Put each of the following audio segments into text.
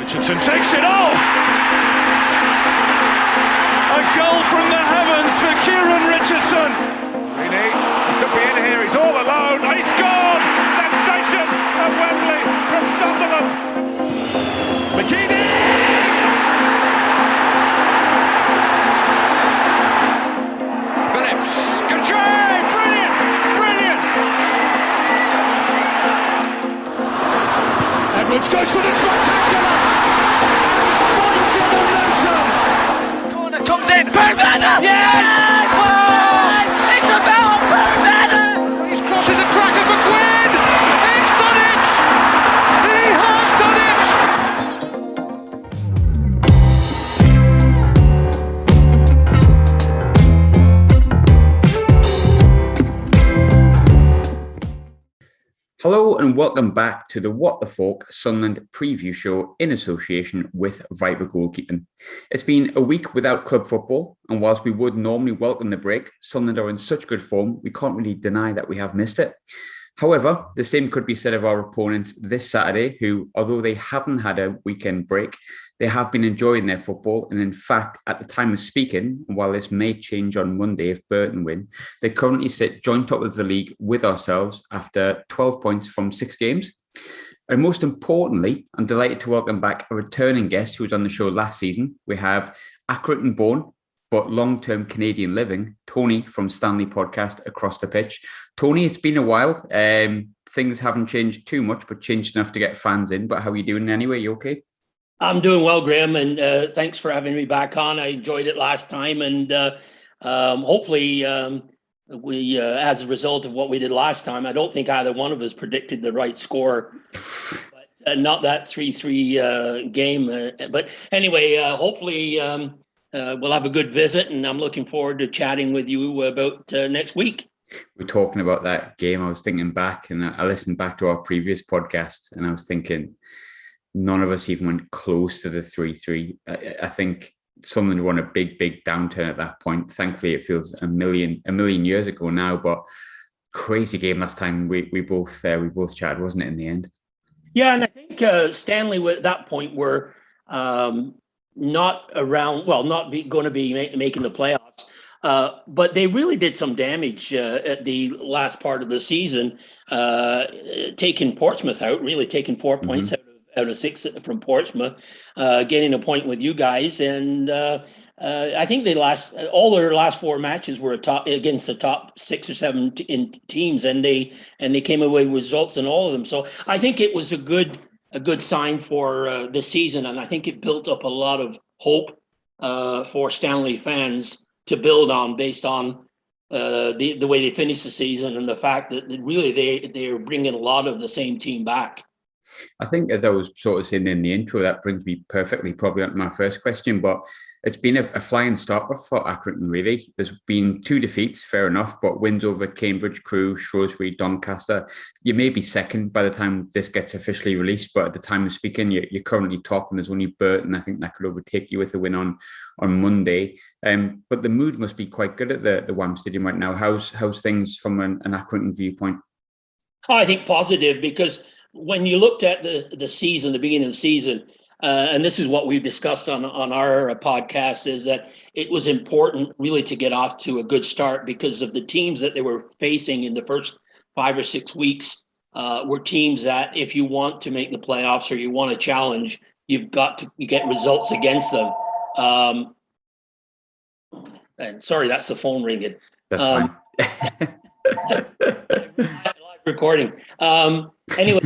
Richardson takes it. Oh! A goal from the heavens for Kieran Richardson. Really, he could be in here. He's all alone. And he's gone. Sensation at Wembley from Sunderland. McKeady. Phillips. Good try. Brilliant. Brilliant. Edwards goes for the spectacular. Corner comes in. Provender. Yes. Oh, it's about Provender. His cross is a cracker for Quinn. He's done it. He has done it. Hello and welcome back to the What the Falk Sunderland preview show in association with Viper Goalkeeping. It's been a week without club football, and whilst we would normally welcome the break, Sunderland are in such good form, we can't really deny that we have missed it. However, the same could be said of our opponents this Saturday, who, although they haven't had a weekend break, they have been enjoying their football. And in fact, at the time of speaking, while this may change on Monday if Burton win, they currently sit joint top of the league with ourselves after 12 points from 6 games. And most importantly, I'm delighted to welcome back a returning guest who was on the show last season. We have Accrington born, but long-term Canadian living, Tony from Stanley Podcast Across the Pitch. Tony, it's been a while. Things haven't changed too much, but changed enough to get fans in. But how are you doing anyway? You okay? I'm doing well, Graham, and thanks for having me back on. I enjoyed it last time, and hopefully we, as a result of what we did last time, I don't think either one of us predicted the right score, but not that 3-3 game. But anyway, hopefully we'll have a good visit, and I'm looking forward to chatting with you about next week. We're talking about that game. I was thinking back, and I listened back to our previous podcast, and I was thinking, none of us even went close to the 3-3. I think Sunderland won a big downturn at that point. Thankfully, it feels a million years ago now, but crazy game last time we both chatted, wasn't it, in the end? Yeah, and I think Stanley at that point were not around, well, not going to be making the playoffs, but they really did some damage at the last part of the season, taking Portsmouth out, really taking 4 points out of 6 from Portsmouth, getting a point with you guys, and I think all their last 4 matches were against the top 6 or 7 teams, and they came away with results in all of them. So I think it was a good sign for the season, and I think it built up a lot of hope for Stanley fans to build on based on the way they finished the season and the fact that really they're bringing a lot of the same team back. I think, as I was sort of saying in the intro, that brings me perfectly probably on to my first question, but it's been a flying start for Accrington, really. There's been 2 defeats, fair enough, but wins over Cambridge, Crewe, Shrewsbury, Doncaster. You may be second by the time this gets officially released, but at the time of speaking, you're currently top, and there's only Burton, I think, that could overtake you with a win on Monday. But the mood must be quite good at the WAM Stadium right now. How's things from an Accrington viewpoint? I think positive, because when you looked at the season, the beginning of the season, and this is what we've discussed on our podcast, is that it was important really to get off to a good start because of the teams that they were facing in the first 5 or 6 weeks were teams that if you want to make the playoffs or you want to challenge, you've got to get results against them. And sorry, that's the phone ringing. That's fine. Live recording. Anyway,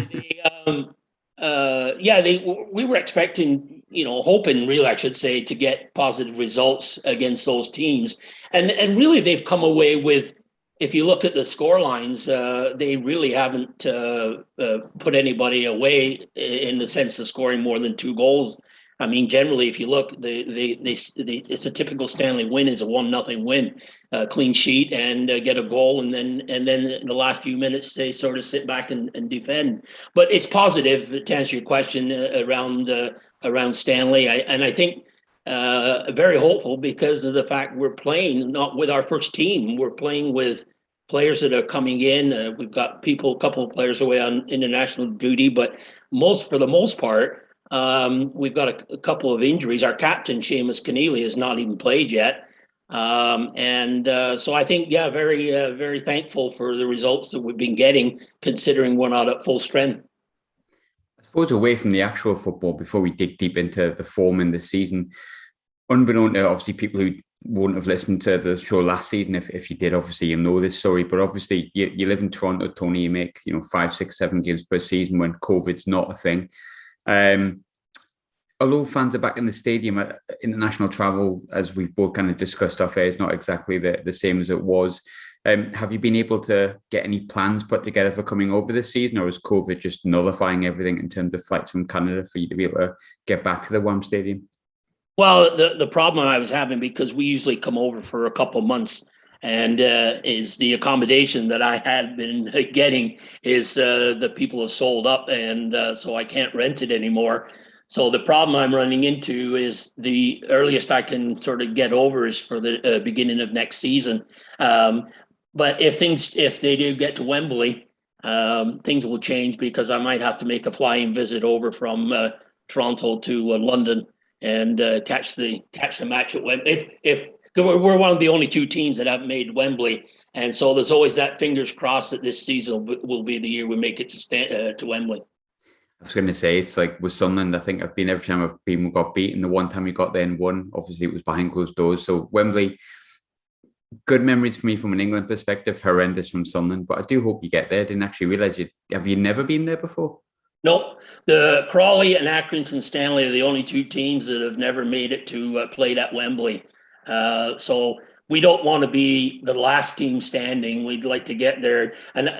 we were expecting, hoping really, I should say, to get positive results against those teams. And really they've come away with, if you look at the score lines, they really haven't put anybody away in the sense of scoring more than 2 goals. I mean, generally, if you look, it's a typical Stanley win is a 1-0 win, clean sheet and get a goal, and then in the last few minutes they sort of sit back and defend. But it's positive to answer your question around Stanley, and I think very hopeful because of the fact we're playing not with our first team, we're playing with players that are coming in. We've got a couple of players away on international duty, but for the most part. We've got a couple of injuries. Our captain, Seamus Keneally, has not even played yet. So I think, very thankful for the results that we've been getting, considering we're not at full strength. I suppose away from the actual football, before we dig deep into the form in the season, unbeknown to obviously people who wouldn't have listened to the show last season, if you did, obviously you know this story, but obviously you live in Toronto, Tony, you make 5, 6, 7 games per season when COVID's not a thing. Although fans are back in the stadium, international travel, as we've both kind of discussed off air, is not exactly the same as it was. Have you been able to get any plans put together for coming over this season, or is COVID just nullifying everything in terms of flights from Canada for you to be able to get back to the WAM Stadium? Well, the problem I was having, because we usually come over for a couple of months, and is the accommodation that I had been getting is the people have sold up, and so I can't rent it anymore. So the problem I'm running into is the earliest I can sort of get over is for the beginning of next season. But if they do get to Wembley, things will change, because I might have to make a flying visit over from Toronto to London and catch the match at Wembley. If we're one of the only 2 teams that haven't made Wembley, and so there's always that fingers crossed that this season will be the year we make it to Wembley. I was going to say, it's like with Sunderland, I think I've been every time I've been, we got beaten. The one time we got there and won, obviously it was behind closed doors. So Wembley, good memories for me from an England perspective, horrendous from Sunderland. But I do hope you get there. I didn't actually realise have you never been there before? Nope. The Crawley and Accrington Stanley are the only 2 teams that have never made it to play at Wembley. So we don't want to be the last team standing. We'd like to get there. And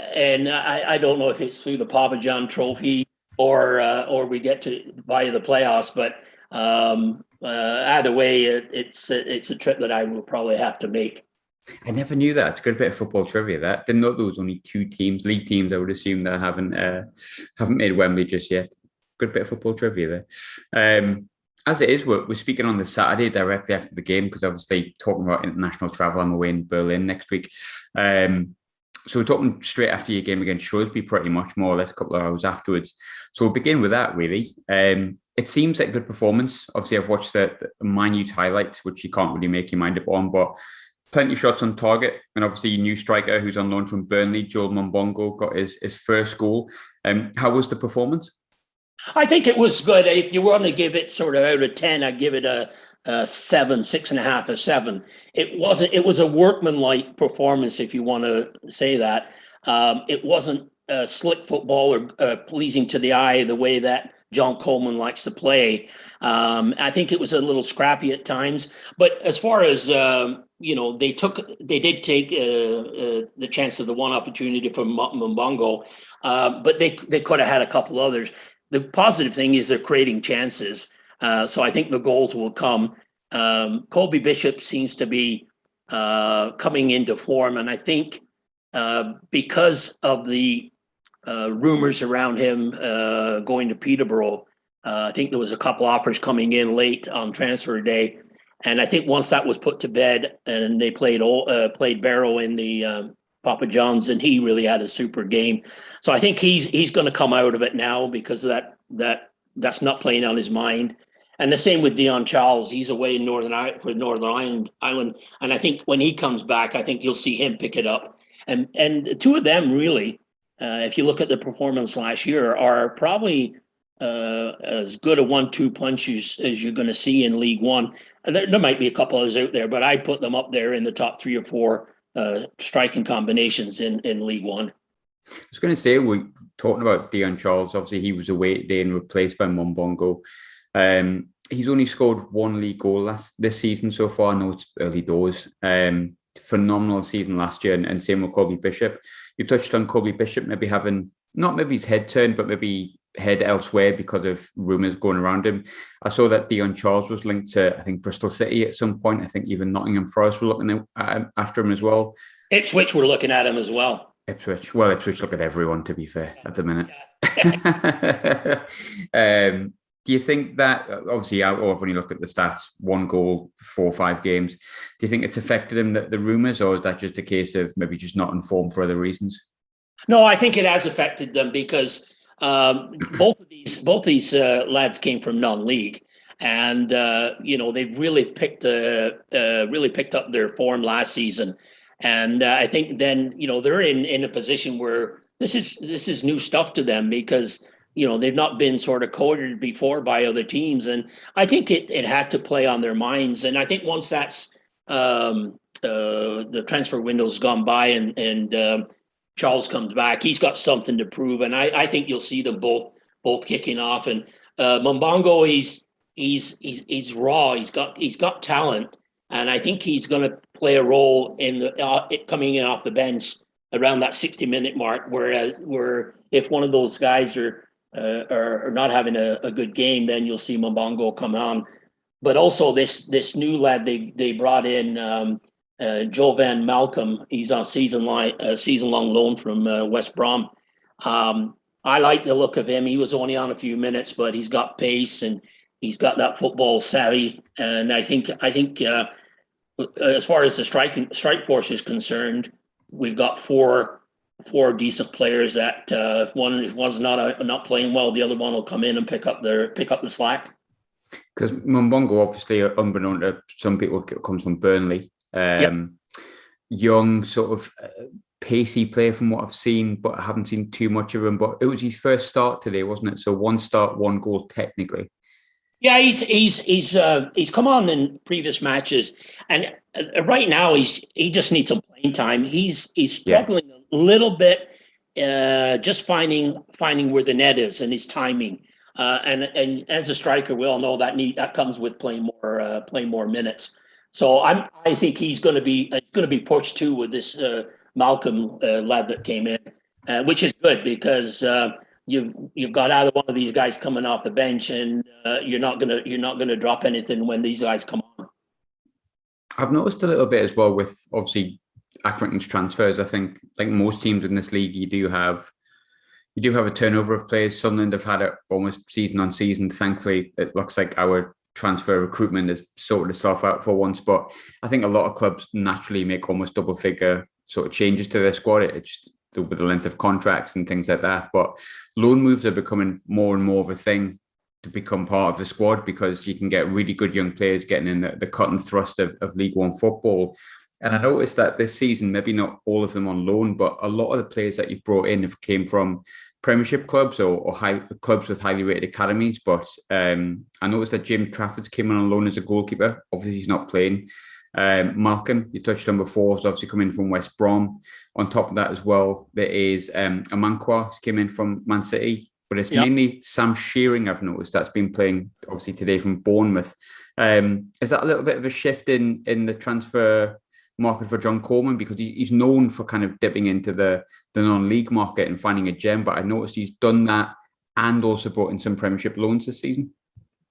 I don't know if it's through the Papa John Trophy or we get to via the playoffs, but either way, it's a trip that I will probably have to make. I never knew that. It's a good bit of football trivia. That didn't know there was only 2 teams, league teams. I would assume that haven't made Wembley just yet. Good bit of football trivia there. As it is, we're speaking on the Saturday directly after the game, because obviously talking about international travel, I'm away in Berlin next week. So we're talking straight after your game against Shrewsbury, pretty much more or less a couple of hours afterwards. So we'll begin with that, really. It seems like a good performance. Obviously, I've watched the minute highlights, which you can't really make your mind up on, but plenty of shots on target. And obviously, your new striker, who's on loan from Burnley, Joel Mumbongo, got his first goal. How was the performance? I think it was good. If you were going to give it sort of out of 10, I'd give it a 7, 6.5, a 7. It was a workmanlike performance, if you want to say that. It wasn't slick football or pleasing to the eye the way that John Coleman likes to play. I think it was a little scrappy at times. But as far as they did take the chance of the one opportunity from Mumbongo, but they could have had a couple others. The positive thing is they're creating chances. So I think the goals will come. Colby Bishop seems to be coming into form. And I think because of the rumors around him going to Peterborough, I think there was a couple offers coming in late on transfer day. And I think once that was put to bed and they played Barrow in the Papa John's, and he really had a super game. So I think he's going to come out of it now, because that's not playing on his mind. And the same with Dion Charles. He's away in Northern Ireland, and I think when he comes back, I think you'll see him pick it up. And the 2 of them really, if you look at the performance last year, are probably as good a 1-2 punches as you're going to see in League One. And there might be a couple others out there, but I put them up there in the top 3 or 4 striking combinations in League One. I was going to say, we're talking about Dion Charles. Obviously, he was away today and replaced by Mumbongo. He's only scored 1 league goal this season so far. I know it's early doors. Phenomenal season last year, and same with Colby Bishop. You touched on Colby Bishop maybe having, not maybe his head turned, but maybe head elsewhere because of rumours going around him. I saw that Dion Charles was linked to, I think, Bristol City at some point. I think even Nottingham Forest were looking after him as well. Ipswich were looking at him as well. Ipswich look at everyone, to be fair, at the minute. Do you think that, obviously, I've only looked at the stats, 1 goal, 4 or 5 games. Do you think it's affected him, the rumours, or is that just a case of maybe just not informed for other reasons? No, I think it has affected them, because Both these lads came from non-league, and they've really picked up their form last season, and I think then they're in a position where this is new stuff to them because they've not been sort of courted before by other teams, and I think it had to play on their minds. And I think once that's the transfer window's gone by and Charles comes back, he's got something to prove, and I think you'll see them both kicking off. And Mumbongo, he's raw. He's got talent, and I think he's going to play a role in the coming in off the bench around that 60-minute mark. Where if one of those guys are not having a good game, then you'll see Mumbongo come on. But also this new lad they brought in, Jovan Malcolm. He's on season-long loan from West Brom. I like the look of him. He was only on a few minutes, but he's got pace and he's got that football savvy. And I think as far as the strike force is concerned, we've got four decent players. That one's not playing well, the other one will come in and pick up the slack. Because Mumbongo, obviously, unbeknown to some people, comes from Burnley. Young, sort of pacey player from what I've seen, but I haven't seen too much of him. But it was his first start today, wasn't it? So 1 start, 1 goal technically. Yeah, he's come on in previous matches, and right now he just needs some playing time. He's struggling a little bit, just finding where the net is and his timing. And as a striker, we all know that comes with playing more minutes. So I think he's going to be pushed too with this Malcolm lad that came in, which is good because you've got either one of these guys coming off the bench, and you're not gonna drop anything when these guys come on. I've noticed a little bit as well with obviously Accrington's transfers. I think like most teams in this league, you do have a turnover of players. Sunderland have had it almost season on season. Thankfully, it looks like our transfer recruitment has sorted itself out for once. But I think a lot of clubs naturally make almost double figure sort of changes to their squad. It just with the length of contracts and things like that. But loan moves are becoming more and more of a thing to become part of the squad because you can get really good young players getting in the cut and thrust of League One football. And I noticed that this season, maybe not all of them on loan, but a lot of the players that you've brought in have came from Premiership clubs or clubs with highly rated academies. But I noticed that James Trafford's came in on loan as a goalkeeper. Obviously, he's not playing. Malcolm, you touched on before, is obviously coming from West Brom. On top of that as well, there is Amankwa, came in from Man City. But it's mainly Sam Shearing, I've noticed, that's been playing obviously today from Bournemouth. Is that a little bit of a shift in the transfer market for John Coleman? Because he's known for kind of dipping into the non-league market and finding a gem, but I noticed he's done that and also brought in some Premiership loans this season.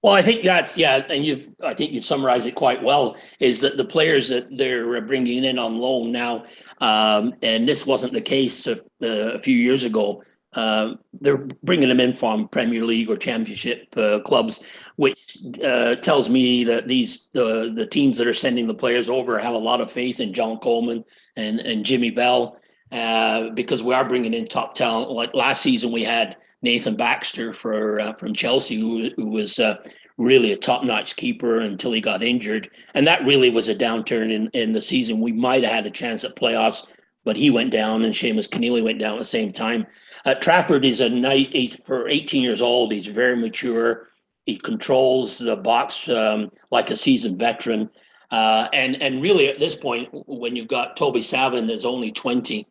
Well, I think and I think you've summarized it quite well, is that the players that they're bringing in on loan now, and this wasn't the case a few years ago, they're bringing them in from Premier League or Championship clubs, which tells me that the teams that are sending the players over have a lot of faith in John Coleman and Jimmy Bell, because we are bringing in top talent. Like last season, we had Nathan Baxter from Chelsea, who was really a top-notch keeper until he got injured, and that really was a downturn in the season. We might have had a chance at playoffs, but he went down, and Seamus Keneally went down at the same time. Trafford is he's for 18 years old. He's very mature. He controls the box like a seasoned veteran. And really at this point, when you've got Toby Savin that's only 20,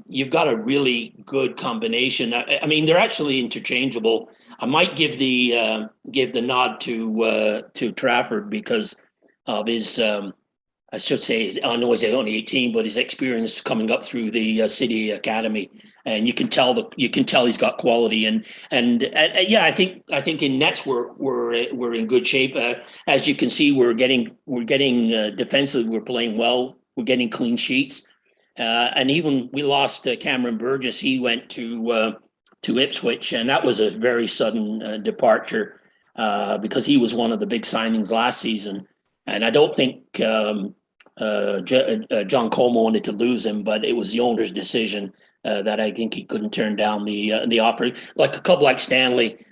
you've got a really good combination. I mean, they're actually interchangeable. I might give the nod to Trafford because of his. I should say, I know he's only 18, but his experience coming up through the City Academy, and you can tell he's got quality. And I think in nets we're in good shape. As you can see, we're getting defensively, we're playing well. We're getting clean sheets, and even we lost Cameron Burgess. He went to Ipswich, and that was a very sudden departure because he was one of the big signings last season. And I don't think John Coleman wanted to lose him, but it was the owner's decision. that I think he couldn't turn down the offer. Like a club like Stanley,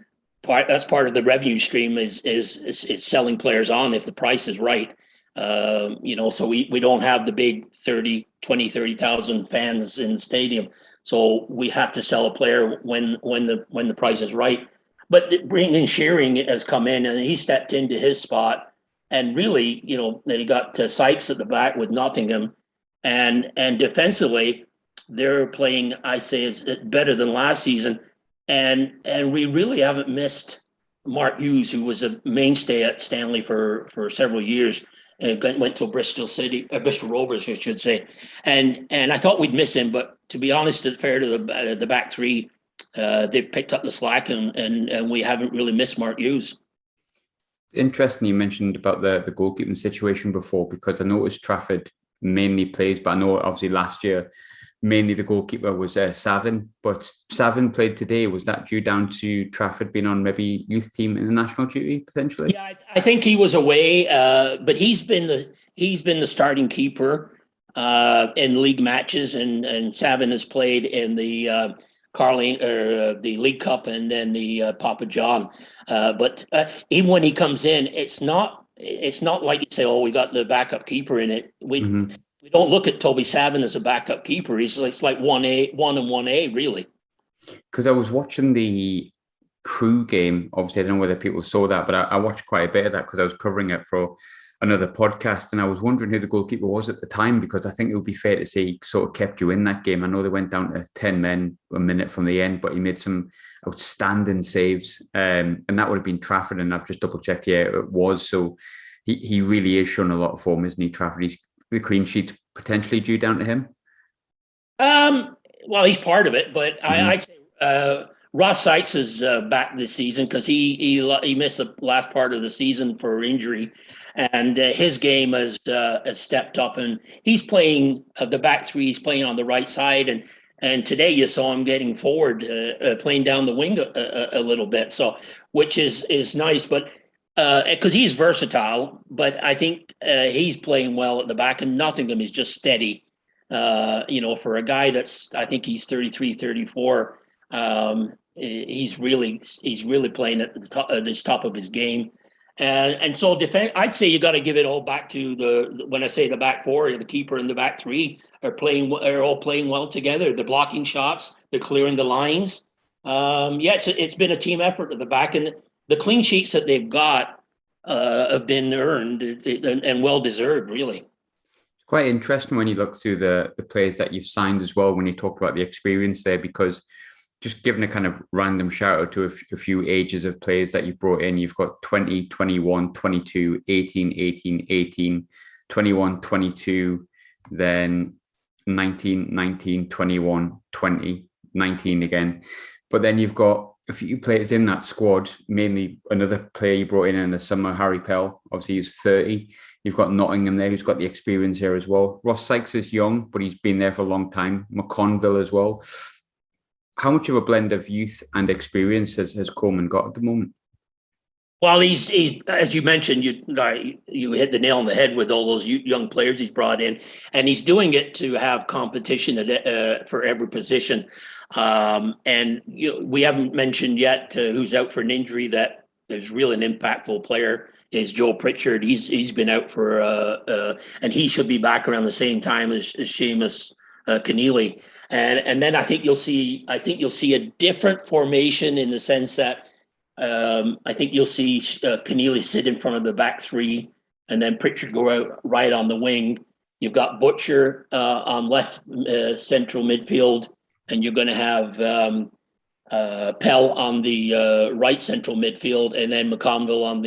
that's part of the revenue stream is selling players on if the price is right. So we don't have the big 30,000 fans in the stadium. So we have to sell a player when the price is right. But Brendan Shearing has come in and he stepped into his spot. And really, then he got Sykes at the back with Nottingham. And defensively, they're playing, I say, it's better than last season. And we really haven't missed Mark Hughes, who was a mainstay at Stanley for several years. And went to Bristol Rovers, I should say. And I thought we'd miss him, but to be honest, it's fair to the back three. They picked up the slack, and we haven't really missed Mark Hughes. Interesting you mentioned about the goalkeeping situation before, because I noticed Trafford mainly plays, but I know obviously last year mainly the goalkeeper was Savin, but Savin played today. Was that due down to Trafford being on maybe youth team international duty potentially? Yeah, I think he was away, but he's been the starting keeper in league matches, and Savin has played in the Carling or the League Cup and then the Papa John. But even when he comes in, it's not like you say, oh, we got the backup keeper in it. We don't look at Toby Savin as a backup keeper. It's like 1A, 1 and 1A, really. Because I was watching the Crew game. Obviously, I don't know whether people saw that, but I watched quite a bit of that because I was covering it for another podcast. And I was wondering who the goalkeeper was at the time, because I think it would be fair to say he sort of kept you in that game. I know they went down to 10 men a minute from the end, but he made some outstanding saves. And that would have been Trafford. And I've just double checked. Yeah, it was. So he really is showing a lot of form, isn't he, Trafford? He's the clean sheet potentially due down to him? Well, he's part of it, but I'd say Ross Sykes is back this season because he missed the last part of the season for injury, and his game has stepped up, and he's playing the back three. He's playing on the right side, and today you saw him getting forward, playing down the wing a little bit, so which is nice, but. Because he's versatile, but I think he's playing well at the back, and Nottingham is just steady. For a guy I think he's 33, 34. He's really playing at the top of his game, and so defense. I'd say you got to give it all back to when I say the back four, the keeper and the back three are all playing well together. They're blocking shots, they're clearing the lines. It's been a team effort at the back, and the clean sheets that they've got have been earned and well-deserved, really. It's quite interesting when you look through the players that you've signed as well, when you talk about the experience there, because just giving a kind of random shout out to a few ages of players that you've brought in, you've got 20, 21, 22, 18, 18, 18, 21, 22, then 19, 19, 21, 20, 19 again. But then you've got a few players in that squad, mainly another player you brought in the summer, Harry Pell. Obviously, he's 30. You've got Nottingham there, who's got the experience here as well. Ross Sykes is young, but he's been there for a long time. McConville as well. How much of a blend of youth and experience has Coleman got at the moment? Well, he's as you mentioned, you hit the nail on the head with all those young players he's brought in, and he's doing it to have competition for every position. And we haven't mentioned yet who's out for an injury that is really an impactful player is Joe Pritchard. He's been out for and he should be back around the same time as Seamus Keneally. And then I think you'll see a different formation in the sense that I think you'll see Keneally sit in front of the back three, and then Pritchard go out right on the wing. You've got Butcher on left central midfield. And you're going to have Pell on the right central midfield, and then McConville on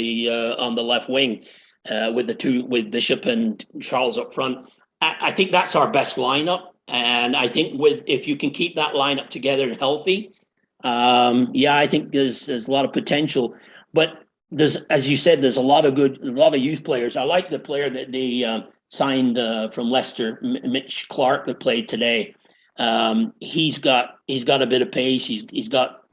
the left wing, with Bishop and Charles up front. I think that's our best lineup, and I think if you can keep that lineup together and healthy, I think there's a lot of potential. But as you said, there's a lot of youth players. I like the player that they signed from Leicester, Mitch Clark, that played today. He's got a bit of pace. He's got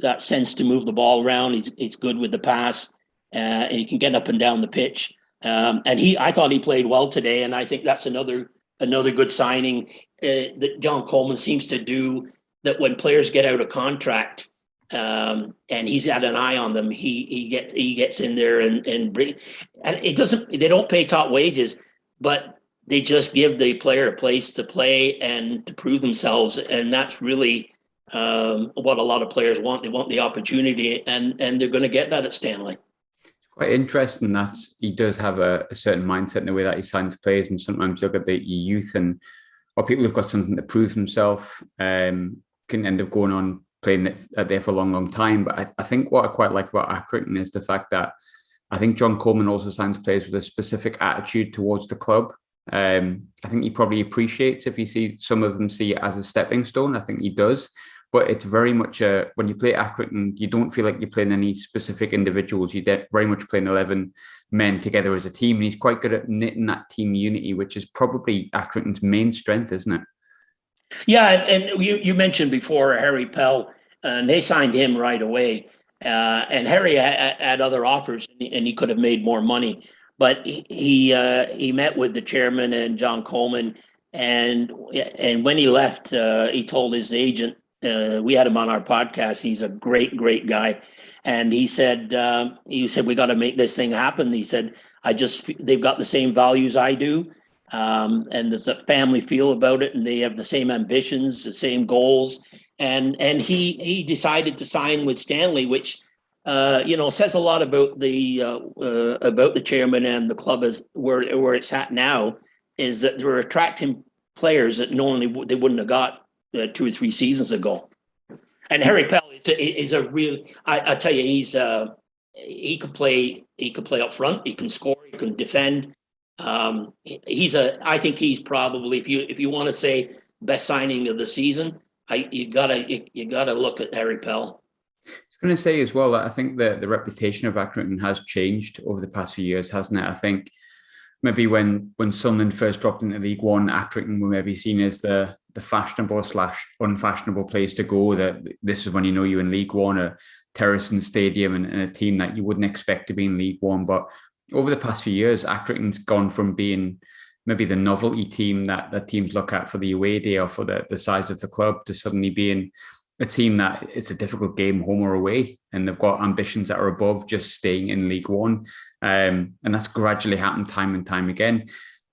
that sense to move the ball around. He's good with the pass, and he can get up and down the pitch. And I thought he played well today, and I think that's another good signing. that John Coleman seems to do, that when players get out of contract, and he's had an eye on them, he gets in there and bring, and they don't pay top wages, but they just give the player a place to play and to prove themselves, and that's really what a lot of players want. They want the opportunity, and they're going to get that at Stanley. Quite interesting that he does have a certain mindset in the way that he signs players, and sometimes look at the youth or people who've got something to prove themselves can end up going on playing there for a long, long time. But I think what I quite like about Accrington is the fact that I think John Coleman also signs players with a specific attitude towards the club. I think he probably appreciates if he sees some of them see it as a stepping stone. I think he does. But it's very much when you play Accrington, you don't feel like you're playing any specific individuals. You're very much playing 11 men together as a team. And he's quite good at knitting that team unity, which is probably Accrington's main strength, isn't it? Yeah, and you mentioned before Harry Pell, and they signed him right away. And Harry had other offers, and he could have made more money. But he met with the chairman and John Coleman, and when he left, he told his agent, we had him on our podcast. He's a great, great guy. And he said, we got to make this thing happen. He said, they've got the same values I do. And there's a family feel about it, and they have the same ambitions, the same goals. And he decided to sign with Stanley, which, says a lot about the chairman and the club as where it's at now, is that they're attracting players that normally they wouldn't have got 2 or 3 seasons ago. And Harry Pell is a real. I tell you, he could play. He could play up front. He can score. He can defend. I think he's probably, if you want to say best signing of the season, you gotta look at Harry Pell. I was going to say as well that I think the reputation of Accrington has changed over the past few years, hasn't it? I think maybe when Sunderland first dropped into League One, Accrington were maybe seen as the fashionable / unfashionable place to go. That this is when you know you're in League One, a terracing stadium, and a team that you wouldn't expect to be in League One. But over the past few years, Accrington's gone from being maybe the novelty team that teams look at for the away day or for the size of the club to suddenly being a team that it's a difficult game home or away, and they've got ambitions that are above just staying in League One. And that's gradually happened time and time again.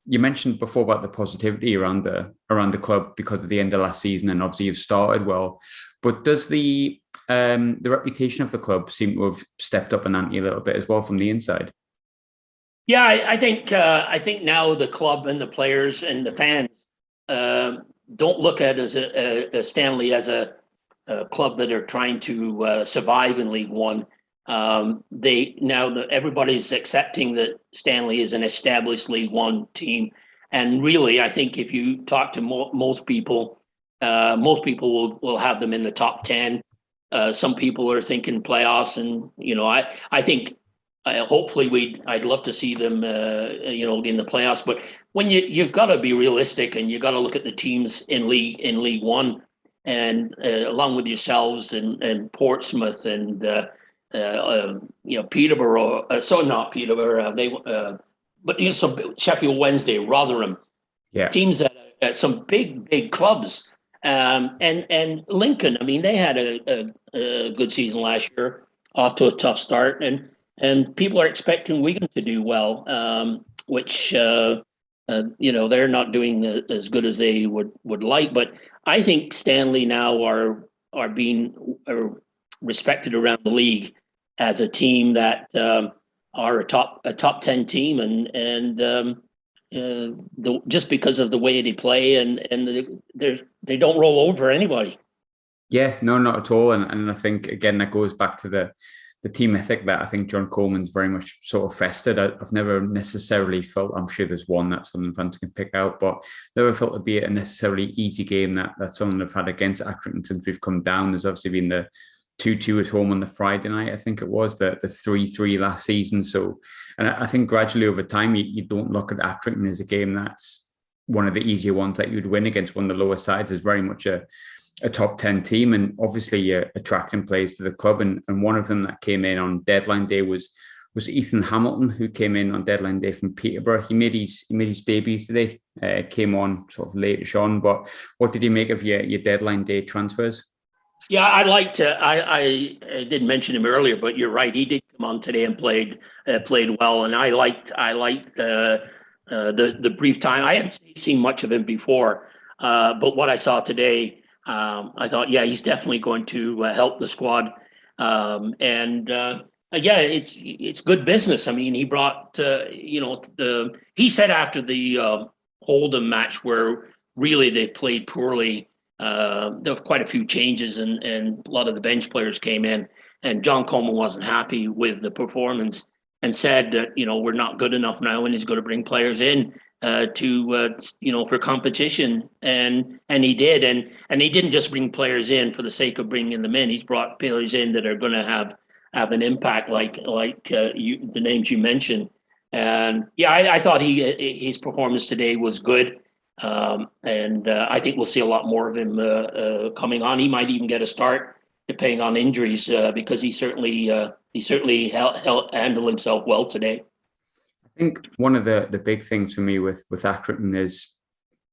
You mentioned before about the positivity around the club because of the end of last season, and obviously you've started well. But does the reputation of the club seem to have stepped up an ante a little bit as well from the inside? Yeah, I think now the club and the players and the fans don't look at as Stanley as a club that are trying to survive in League One. Everybody's accepting that Stanley is an established League One team, and really, I think if you talk to most people will have them in the top 10. Some people are thinking playoffs, and I think. Hopefully, I'd love to see them, in the playoffs. But when you've got to be realistic, and you've got to look at the teams in League One, and along with yourselves and Portsmouth and Peterborough. Not Peterborough. But some Sheffield Wednesday, Rotherham, teams that are some big clubs, and Lincoln. I mean, they had a good season last year, off to a tough start, and people are expecting Wigan to do well, which they're not doing as good as they would like. But I think Stanley now are being respected around the league as a team that are a top 10 team, and just because of the way they play, and they don't roll over anybody. Yeah, no, not at all. And I think again that goes back to the team ethic that I think John Coleman's very much sort of festered. I've never necessarily felt, I'm sure there's one that Sunderland fans can pick out, but never felt to be a necessarily easy game that Sunderland have had against Accrington since we've come down. There's obviously been the 2-2 at home on the Friday night, I think it was, the 3-3 last season. So, and I think gradually over time, you don't look at Accrington as a game that's one of the easier ones that you'd win against one of the lower sides. Is very much a top 10 team, and obviously you're attracting players to the club, and one of them that came in on deadline day was was Ethan Hamilton, who came in on deadline day from Peterborough. He made his debut today. Came on sort of late on. But what did you make of your deadline day transfers? Yeah, I liked. I didn't mention him earlier, but you're right. He did come on today and played well, and I liked the brief time. I hadn't seen much of him before, but what I saw today, I thought, yeah, he's definitely going to help the squad. Yeah, it's good business. I mean, he brought he said after the Oldham match where really they played poorly. There were quite a few changes, and a lot of the bench players came in, and John Coleman wasn't happy with the performance and said that we're not good enough now, and he's going to bring players in for competition, and he did, and he didn't just bring players in for the sake of bringing them in. He's brought players in that are going to have an impact, like the names you mentioned, and yeah, I thought his performance today was good. I think we'll see a lot more of him coming on. He might even get a start, depending on injuries, because he certainly handled himself well today. I think one of the big things for me with Accrington is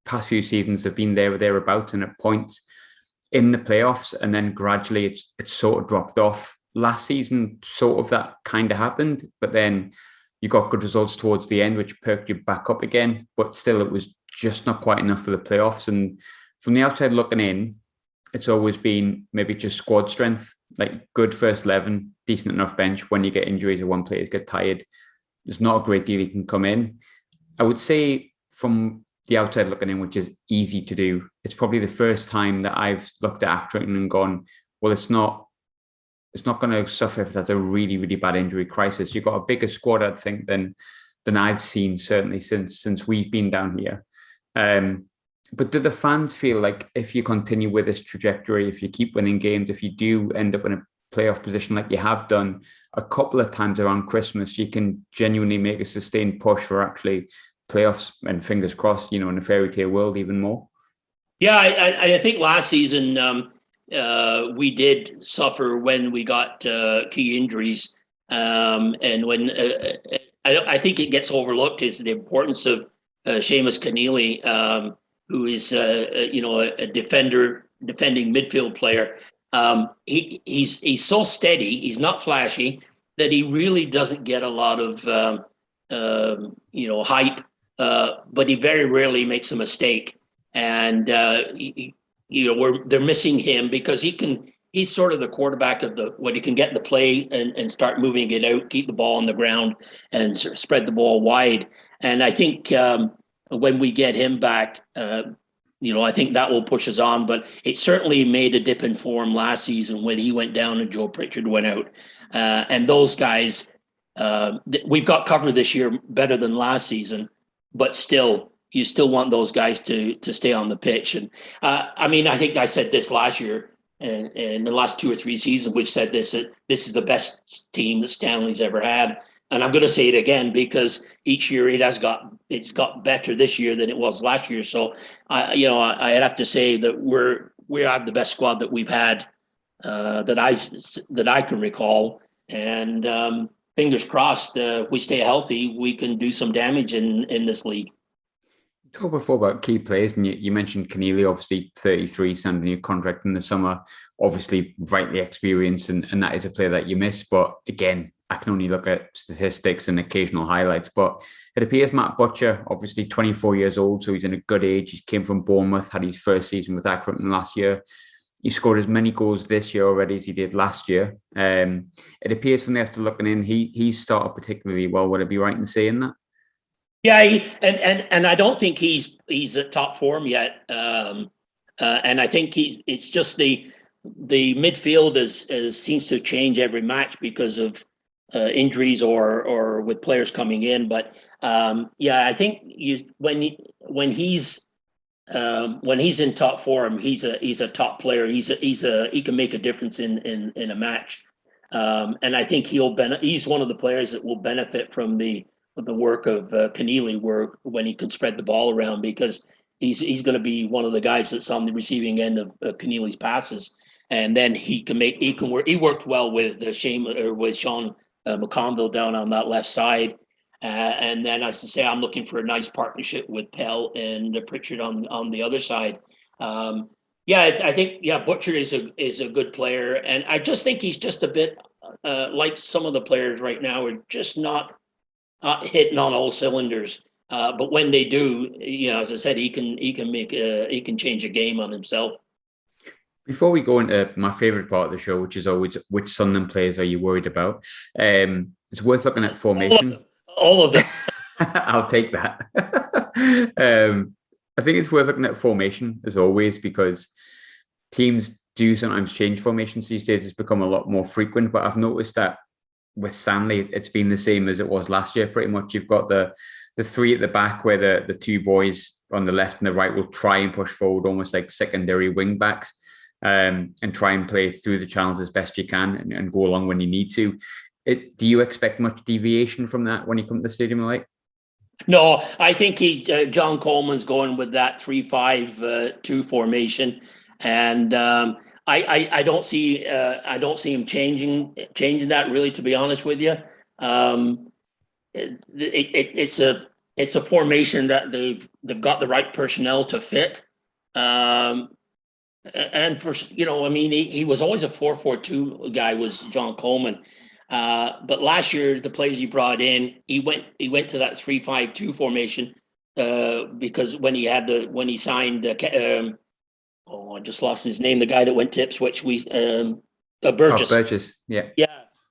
past few seasons have been there or thereabouts, and at points in the playoffs, and then gradually it's sort of dropped off. Last season, sort of that kind of happened, but then you got good results towards the end, which perked you back up again. But still, it was just not quite enough for the playoffs. And from the outside looking in, it's always been maybe just squad strength, like good first 11, decent enough bench. When you get injuries or one players get tired, there's not a great deal you can come in. I would say from the outside looking in, which is easy to do, it's probably the first time that I've looked at Accrington and gone, well, it's not going to suffer if there's a really, really bad injury crisis. You've got a bigger squad, I think, than I've seen, certainly since we've been down here. But do the fans feel like if you continue with this trajectory, if you keep winning games, if you do end up in a playoff position like you have done a couple of times around Christmas, you can genuinely make a sustained push for actually playoffs, and fingers crossed, in a fairy tale world even more? Yeah, I think last season we did suffer when we got key injuries, and when I think it gets overlooked is the importance of Seamus Keneally, who is a defending midfield player. He's so steady. He's not flashy, that he really doesn't get a lot of hype. But he very rarely makes a mistake, and they're missing him because he's sort of the quarterback of when he can get the play and start moving it out, keep the ball on the ground, and sort of spread the ball wide. And I think when we get him back, I think that will push us on. But it certainly made a dip in form last season when he went down and Joe Pritchard went out. And those guys, we've got cover this year better than last season, but still, you still want those guys to stay on the pitch. And I think I said this last year, and in the last 2 or 3 seasons, we've said this is the best team that Stanley's ever had. And I'm going to say it again because each year it's got better this year than it was last year. So I'd have to say that we have the best squad that we've had that I can recall. And fingers crossed, if we stay healthy, we can do some damage in this league. Talk before about key players, and you mentioned Keneally, obviously 33, signed a new contract in the summer, obviously rightly experienced, and that is a player that you miss. But again, I can only look at statistics and occasional highlights. But it appears Matt Butcher, obviously 24 years old, so he's in a good age. He came from Bournemouth, had his first season with Accrington last year. He scored as many goals this year already as he did last year. It appears from the after looking in, he started particularly well. Would I be right in saying that? Yeah, and I don't think he's at top form yet. And I think it's just the midfield seems to change every match because of injuries or with players coming in. But I think when he's in top form, he's a top player. He can make a difference in a match. And I think he's one of the players that will benefit from the work of Keneally, when he can spread the ball around, because he's going to be one of the guys that's on the receiving end of Keneally's passes, and then he can work. He worked well with Sean McConville down on that left side. And then, as I say, I'm looking for a nice partnership with Pell and Pritchard on the other side. I think Butcher is a good player, and I just think he's just a bit like some of the players right now are just not hitting on all cylinders. But when they do, as I said, he can change a game on himself. Before we go into my favourite part of the show, which is always which Sunderland players are you worried about? It's worth looking at formation. All of them. I'll take that. I think it's worth looking at formation as always, because teams do sometimes change formations these days. It's become a lot more frequent, but I've noticed that with Stanley, it's been the same as it was last year. Pretty much, you've got the three at the back, where the two boys on the left and the right will try and push forward, almost like secondary wing backs, and try and play through the channels as best you can and go along when you need to. Do you expect much deviation from that when you come to the Stadium of Light? No, I think John Coleman's going with that 3-5-2 formation, and I don't see him changing that, really, to be honest with you. It's a formation that they've got the right personnel to fit. And for he was always a 4-4-2 guy, was John Coleman. But last year, the players he brought in, he went to that 3-5-2 formation because when he signed, I just lost his name, the guy that went to Ipswich, Burgess. Burgess, yeah.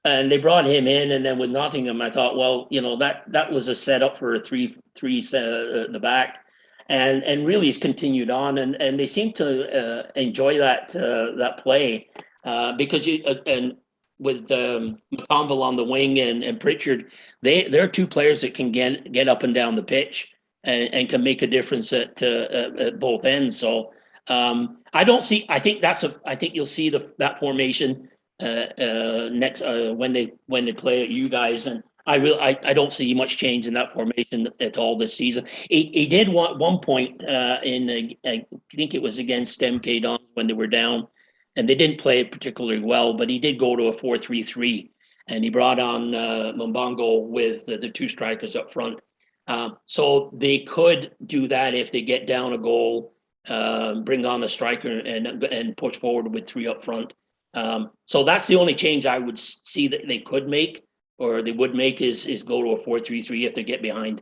And they brought him in, and then with Nottingham, I thought, well, that was a setup for a 3-3 set at the back, and really has continued on, and they seem to enjoy that play because with McConville on the wing and Pritchard, they're two players that can get up and down the pitch and can make a difference at both ends. So I think you'll see that formation next when they play at you guys, and I don't see much change in that formation at all this season. He did want one point I think it was against MK Dons when they were down, and they didn't play it particularly well, but he did go to a 4-3-3, and he brought on Mbongo with the two strikers up front. So they could do that if they get down a goal, bring on a striker and push forward with three up front. So that's the only change I would see that they could make, or they would make, is go to a 4-3-3 if they get behind.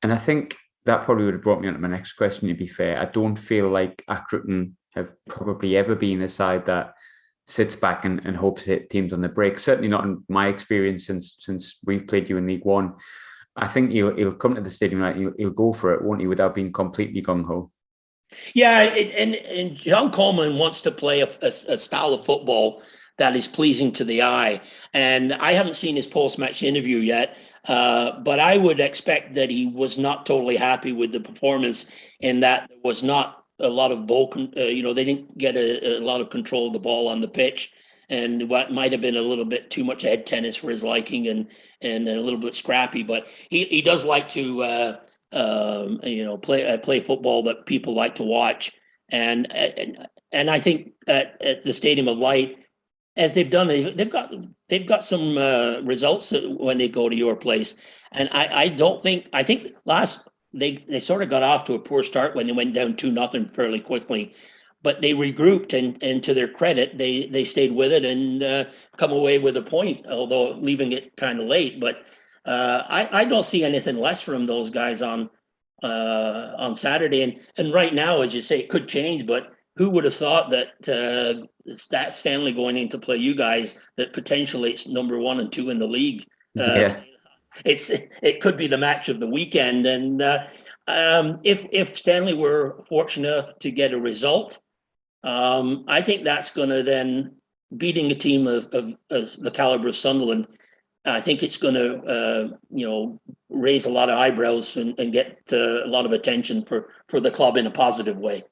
And I think that probably would have brought me on to my next question, to be fair. I don't feel like Accrington have probably ever been a side that sits back and hopes to hit teams on the break. Certainly not in my experience since we've played you in League One. I think he'll come to the stadium and he'll go for it, won't he, without being completely gung-ho? Yeah, and John Coleman wants to play a style of football that is pleasing to the eye. And I haven't seen his post-match interview yet, but I would expect that he was not totally happy with the performance, in that there was not a lot of ball, they didn't get a lot of control of the ball on the pitch, and what might have been a little bit too much head tennis for his liking, and a little bit scrappy. But he does like to play football that people like to watch, and I think at the Stadium of Light, as they've done, they've got some results when they go to your place, and I think last. They sort of got off to a poor start when they went down 2-0 fairly quickly, but they regrouped, and to their credit, they stayed with it and come away with a point, although leaving it kind of late. But I don't see anything less from those guys on Saturday. And right now, as you say, it could change, but who would have thought that Stanley going in to play you guys, that potentially it's number 1 and 2 in the league? Yeah. It could be the match of the weekend, and if Stanley were fortunate enough to get a result, I think that's going to then, beating a team of the caliber of Sunderland, I think it's going to raise a lot of eyebrows and get a lot of attention for the club in a positive way.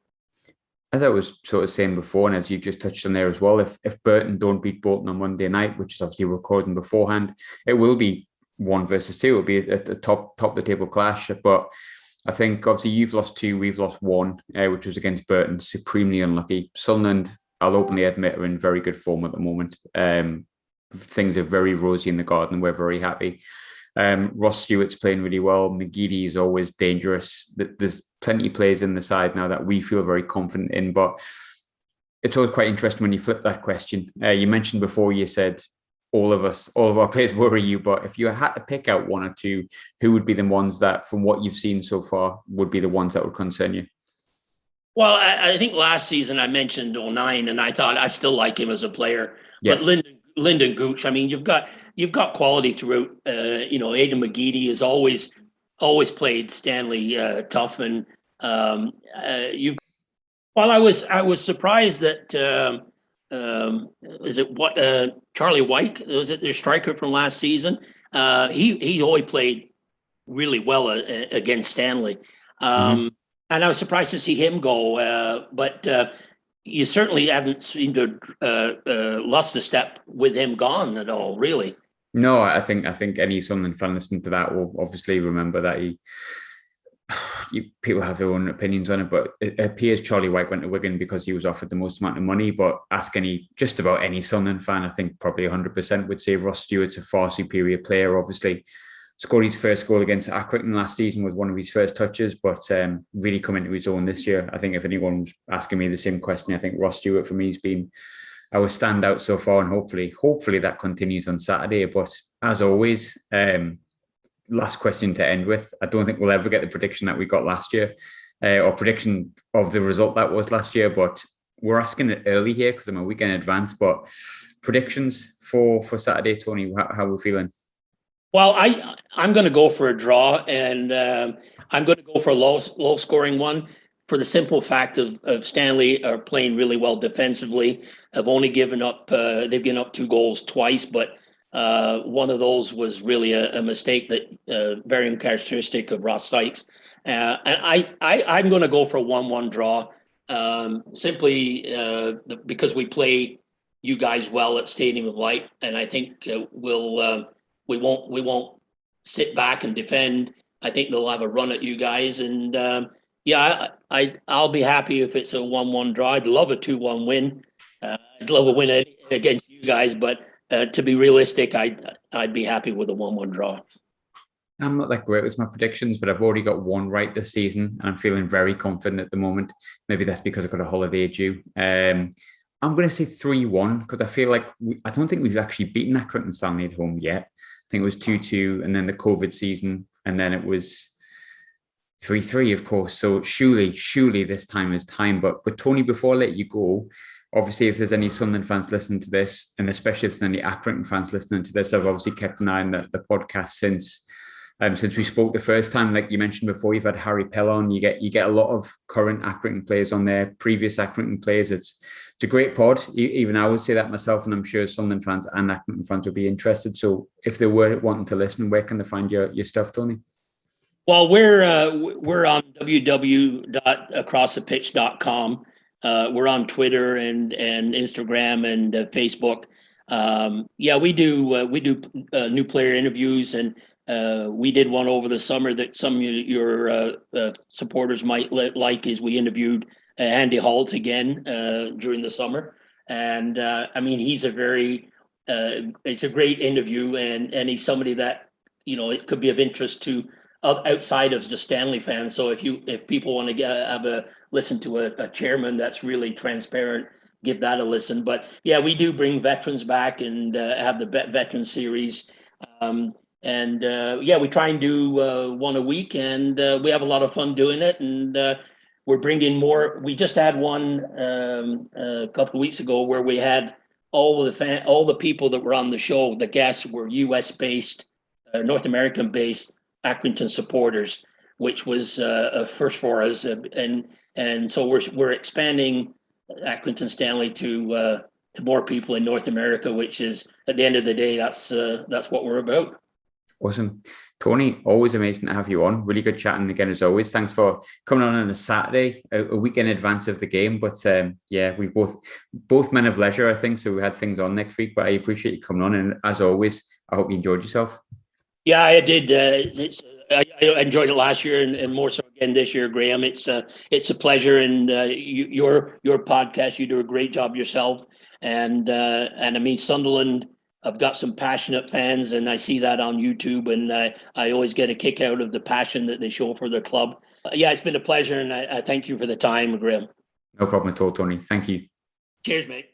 As I was sort of saying before, and as you just touched on there as well, if Burton don't beat Bolton on Monday night, which is obviously recording beforehand, it will be 1 versus 2. It'll be at the top of the table clash. But I think obviously you've lost 2, we've lost 1, which was against Burton. Supremely unlucky. Sunderland, I'll openly admit, are in very good form at the moment. things are very rosy in the garden. We're very happy. Ross Stewart's playing really well. McGeady is always dangerous. There's plenty of players in the side now that we feel very confident in, but it's always quite interesting when you flip that question. You mentioned before, you said all of our players worry you, but if you had to pick out one or two, who would be the ones that, from what you've seen so far, would be the ones that would concern you? Well, I think last season I mentioned 09, and I thought I still like him as a player. Yeah. But Lyndon Gooch, I mean, you've got quality throughout. Aidan McGeady has always played Stanley tough, and Well, I was surprised that is it what Charlie White, was it their striker from last season? He always played really well against Stanley. And I was surprised to see him go, but you certainly haven't seemed to lost a step with him gone at all, really. No, I think any Sunderland fan listening to that will obviously remember that people have their own opinions on it, but it appears Charlie White went to Wigan because he was offered the most amount of money. But ask just about any Sunderland fan, I think probably 100% would say Ross Stewart's a far superior player. Obviously, scored his first goal against Accrington last season, was one of his first touches, but really come into his own this year. I think if anyone was asking me the same question, I think Ross Stewart for me has been our standout so far, and hopefully that continues on Saturday. But as always, last question to end with, I don't think we'll ever get the prediction that we got last year, or prediction of the result that was last year, but we're asking it early here because I'm a week in advance. But predictions for Saturday, Tony, how are we feeling? Well, I'm going to go for a draw, and I'm going to go for a low scoring one, for the simple fact of Stanley are playing really well defensively. Have only given up they've given up 2 goals twice, but one of those was really a mistake that very uncharacteristic of Ross Sykes. And I'm going to go for a 1-1 draw, simply because we play you guys well at Stadium of Light, and I think we won't sit back and defend. I think they'll have a run at you guys, and I'll be happy if it's a 1-1 draw. I'd love a 2-1 win. I'd love a win against you guys, but to be realistic, I'd be happy with a 1-1 draw. I'm not that great with my predictions, but I've already got one right this season, and I'm feeling very confident at the moment. Maybe that's because I've got a holiday due. I'm going to say 3-1 because I feel like I don't think we've actually beaten Accrington Stanley at home yet. I think it was 2-2, and then the COVID season, and then it was 3-3, of course. So surely this time is time. But Tony, before I let you go, obviously, if there's any Sunderland fans listening to this, and especially if there's any Accrington fans listening to this, I've obviously kept an eye on the podcast since we spoke the first time. Like you mentioned before, you've had Harry Pell on. You get a lot of current Accrington players on there, previous Accrington players. It's a great pod. Even I would say that myself, and I'm sure Sunderland fans and Accrington fans would be interested. So if they were wanting to listen, where can they find your stuff, Tony? Well, we're on www.acrossthepitch.com. We're on Twitter and Instagram and Facebook. We do new player interviews, and we did one over the summer that some of your supporters might like. Is we interviewed Andy Holt again during the summer, and he's it's a great interview, and he's somebody that it could be of interest to outside of just Stanley fans. So if people want to listen to a chairman that's really transparent, give that a listen. But yeah, we do bring veterans back and have the veteran series. We try and do one a week, and we have a lot of fun doing it. And we're bringing more. We just had one a couple of weeks ago where we had all the people that were on the show. The guests were U.S. based, North American based Accrington supporters, which was a first for us. And so we're expanding Accrington Stanley to more people in North America, which is, at the end of the day, that's what we're about. Awesome. Tony, always amazing to have you on. Really good chatting again, as always. Thanks for coming on a Saturday, a week in advance of the game. But we both men of leisure, I think. So we had things on next week, but I appreciate you coming on. And as always, I hope you enjoyed yourself. Yeah, I did. I enjoyed it last year, and more so again this year, Graham. It's a pleasure, and your podcast, you do a great job yourself. And Sunderland I've got some passionate fans, and I see that on YouTube, and I always get a kick out of the passion that they show for their club. Yeah, it's been a pleasure, and I thank you for the time, Graham. No problem at all, Tony. Thank you. Cheers, mate.